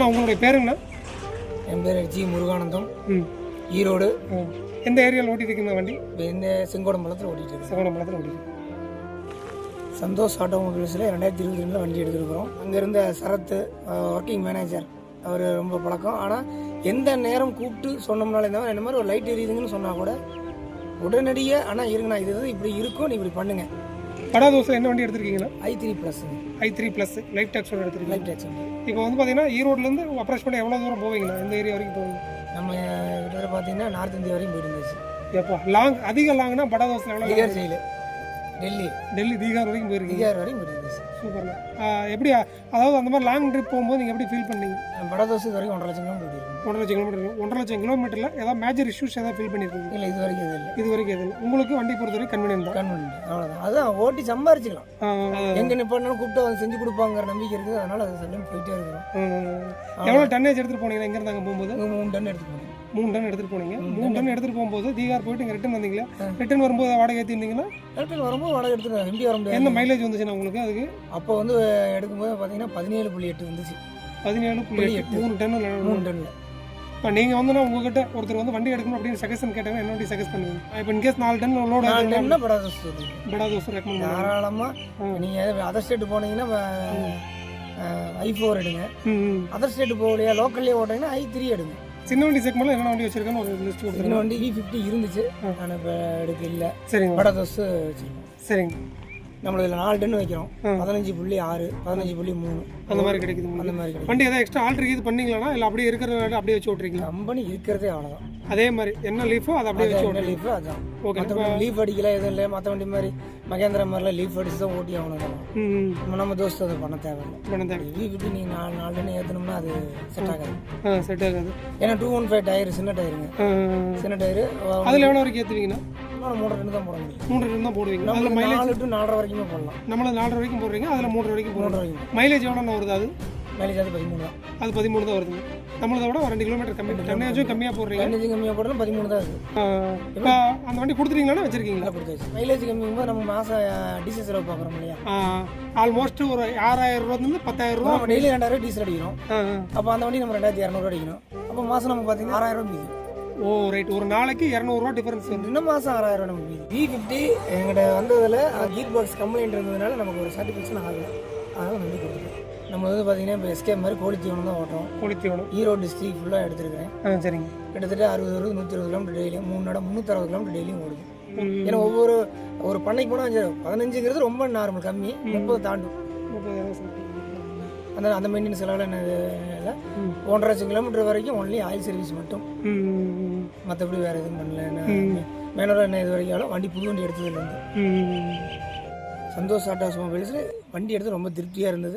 உங்களுடைய பேருங்கண்ணா? என் பேர் ஜி முருகானந்தம். ஈரோடு. எந்த ஏரியாவில் ஓட்டிட்டு இருக்கீங்க வண்டி? இந்த செங்கோடம்பலத்தில் ஓட்டிட்டு இருக்கேன். செங்கோடம்பலத்தில் ஓட்டிட்டு சந்தோஷ் ஆட்டோமொபைல்ஸில் 2022 வண்டி எடுத்துருக்குறோம். அங்கே இருந்த சரத்து ஒர்க்கிங் மேனேஜர், அவர் ரொம்ப பழக்கம். ஆனால் எந்த நேரம் கூப்பிட்டு சொன்னோம்னால இந்த மாதிரி ஒரு லைட் எரியுதுங்கன்னு சொன்னால் கூட உடனடியாக ஆனால் இருக்குண்ணா, இது இப்படி இருக்கும், நீ இப்படி பண்ணுங்க. படா தோசில் என்ன வண்டி எடுத்துருக்கீங்கன்னா? i3+. i3+ லைஃப் டேக்ஸோட எடுத்துருக்கீங்க. Life tags. இப்போ வந்து பார்த்தீங்கன்னா ஈரோட்லேருந்து அப்ரோச் பண்ணி எவ்வளோ தூரம் போவீங்களா? எந்த ஏரியா வரைக்கும் போவீங்க? நம்ம கிட்ட பார்த்தீங்கன்னா நார்த் இந்தியா வரையும் போயிட்டு இருந்துச்சு. எப்போ லாங் அதிக லாங்னா படா தோசில் எவ்வளோ? தீகார் ஜெயிலு, டெல்லி தீகார் வரைக்கும் போயிருக்கீங்க. தீகார் வரையும் போயிட்டு இருந்துச்சு. சூப்பர்ண்ணா. எப்படி அதாவது அந்த மாதிரி லாங் ட்ரிப் போகும்போது நீங்கள் எப்படி ஃபீல் பண்ணீங்க? படா தோசை வரைக்கும் 1.5 லட்சம் கிலோமீட்டர் போயிட்டு 1.5 லட்சம் கிலோமீட்டர். 1.5 லட்சம் கிலோமீட்டரில் ஏதாவது மேஜர் இஷ்யூஸ் ஏதாவது ஃபீல் பண்ணியிருக்கீங்க? இல்லை, இது வரைக்கும் எதுவும் இல்லை. இது வரைக்கும் எதுவும் இல்லை. உங்களுக்கு வண்டி பொறுத்தவரைக்கும் கன்வீனியன்ட் தான். கன்வீனியன்ட், அவ்வளோதான். அதான் ஓட்டி சம்பாரிச்சிக்கலாம். எங்கே நிப்பாட்டினாலும் கூப்பிட்டு அவங்க செஞ்சு கொடுப்பாங்கிற நம்பிக்கை இருக்குது. அதனால அது சொல்லி போயிட்டே இருக்கிறோம். எவ்வளோ டன்னேஜ் எடுத்துகிட்டு போனீங்க இங்கேருந்து அங்கே போகும்போது? 3 டன் எடுத்துட்டு போனேன். 3 டன் எடுத்துகிட்டு போனீங்க. 3 டன் எடுத்துகிட்டு போகும்போது தீகார் போயிட்டு இங்கே ரிட்டன் வந்தீங்களா? ரிட்டன் வரும்போது வாடகை ஏற்றிருந்தீங்களா? ரிட்டன் வரும்போது வாடகை எடுத்துட்டு எம்பி வர முடியாது. என்ன மைலேஜ் வந்துச்சுன்னா உங்களுக்கு? அதுக்கு அப்போ வந்து எடுக்கும்போது பார்த்தீங்கன்னா 17.8 வந்துச்சு. 17.8. 3 டன்னில். இப்போ நீங்கள் வந்து உங்ககிட்ட ஒருத்தர் வந்து வண்டி எடுக்கணும் அப்படின்னு சஜஷன் கேட்டாங்கன்னா என்ன வண்டி சஜஸ்ட் பண்ணுவீங்க? இப்போ இன்கேஸ் 4 டன் லோடு என்ன படா தோசை ரெக்கமெண்ட் தாராளமாக. நீங்கள் அதர் ஸ்டேட்டு போனீங்கன்னா i4 எடுங்க. அதர் ஸ்டேட்டு போகலையா, லோக்கல்லே ஓட்டிங்கன்னா i3 எடுங்க. சின்ன வண்டி செக்மெண்ட்ல என்ன வண்டி வச்சிருக்கேன்னு ஒரு லிஸ்ட் கொடுத்துருங்க. சின்ன வண்டி V50 இருந்துச்சு, ஆனால் இப்போ எடுக்க இல்லை. சரிங்க. படா தோசை வச்சுருக்கோம். சரிங்க. நம்ம இதில் 4 டன் வைக்கிறோம். 15.6, 15.3 அந்த மாதிரி கிடைக்குது. அந்த மாதிரி கிடைக்கும். வண்டி ஏதாவது எக்ஸ்ட்ரா ஆல்ட்ரு இது பண்ணீங்களா இல்லை அப்படியே இருக்கிற அப்படியே வச்சு ஓட்டுறீங்களா? கம்பெனி இருக்கிறதே அவ்வளோதான். அதே மாதிரி என்ன லீஃபோ அதை அப்படியே வச்சு ஓட்டுறீங்க. லீஃப் அதான். ஓகே. லீஃப் அடிக்கல எதுவும் இல்லை. மற்ற வண்டி மாதிரி மகேந்திரா மாதிரிலாம் லீஃப் அடிச்சு தான் ஓட்டி ஆகணும். நம்ம தோஸ்து அதை பண்ண தேவையில்லை. V50 நீங்கள் 4 டன் ஏற்றணும்னா அது செட் ஆகாது. செட் ஆகாது. ஏன்னா 215 டயர், சின்ன டயருங்க. சின்ன டயரு. அதில் எவ்வளோ வரைக்கும் ஏற்றுவீங்கன்னா? 3 டன் தான் போட முடியும். 3 டன் தான் போடுவீங்க. அதில் 4 to 4.5 வரைக்குமே போடலாம். நம்மள 4 வரைக்கும் போடுறீங்க, அதில் 3 வரைக்கும் 3 வரைக்கும். மைலேஜ் எவ்வளோ வருது? அது மைலேஜ் அது 13 தான். அது 13 தான் வருது. நம்மளதை விட 2 கிலோமீட்டர் கம்மி. டன்னேஜும் கம்மியாக போடுறீங்க. டன்னேஜ் கம்மியாக போடணும், 13 தான் இருக்குது. இப்போ அந்த வண்டி கொடுத்துட்டீங்களா வச்சிருக்கீங்களா? கொடுத்தாச்சு. மைலேஜ் கம்மிங்கும்போது நம்ம மாதம் டீசல் செலவு பார்க்குறோம் இல்லையா? ஆல்மோஸ்ட் ஒரு 6,000 ரூபாயிலிருந்து 10,000 ரூபா. நம்ம டெய்லி 2,000 டீசல் அடிக்கணும். அப்போ அந்த வண்டி நம்ம 2,200 அடிக்கணும். அப்போ மாதம் நம்ம பார்த்தீங்கன்னா 6,000 மீது. ஓ ரைட். ஒரு நாளைக்கு 200 ரூபா டிஃபரன்ஸ் வந்து இன்னும் மாதம் 6,000 நமக்கு மீது. V50 எங்கிட்ட வந்ததில் கீர் பாக்ஸ் கம்ப்ளைண்ட் இருந்ததுனால நமக்கு ஒரு சாட்டிஸ்ஃபேக்ஷன் ஆகலை. அதனால் நம்பி கொடுத்துருக்கேன். நம்ம வந்து பார்த்தீங்கன்னா இப்போ எஸ்கே மாதிரி கோழித்தீவனம் தான் ஓட்டுறோம். கோழித்தீவனம் ஈரோடு டிஸ்ட்ரிக்ட் ஃபுல்லாக எடுத்துருக்கேன். சரிங்க. கிட்டத்தட்ட 60, 120 கிலோமீட்டர் டெய்லியும், 3 நட 360 கிலோமீட்டர் டெய்லியும் ஓடுது. ஏன்னா ஒரு பண்ணைக்கு போனால் 15ங்கிறது ரொம்ப நார்மல், கம்மி. 30 தாண்டும். அந்த மெயின்டெனன்ஸ் செலவில் என்ன இல்லை. 1.5 லட்சம் கிலோமீட்டர் வரைக்கும் ஒன்லி ஆயில் சர்வீஸ் மட்டும். மற்றபடி வேறு எதுவும் பண்ணல. மேனோட என்ன இது வரைக்கும் வண்டி புது வண்டி எடுத்ததுலேருந்து சந்தோஷ் ஆட்டோமொபைல்ஸில் வண்டி எடுத்து ரொம்ப திருப்தியாக இருந்தது.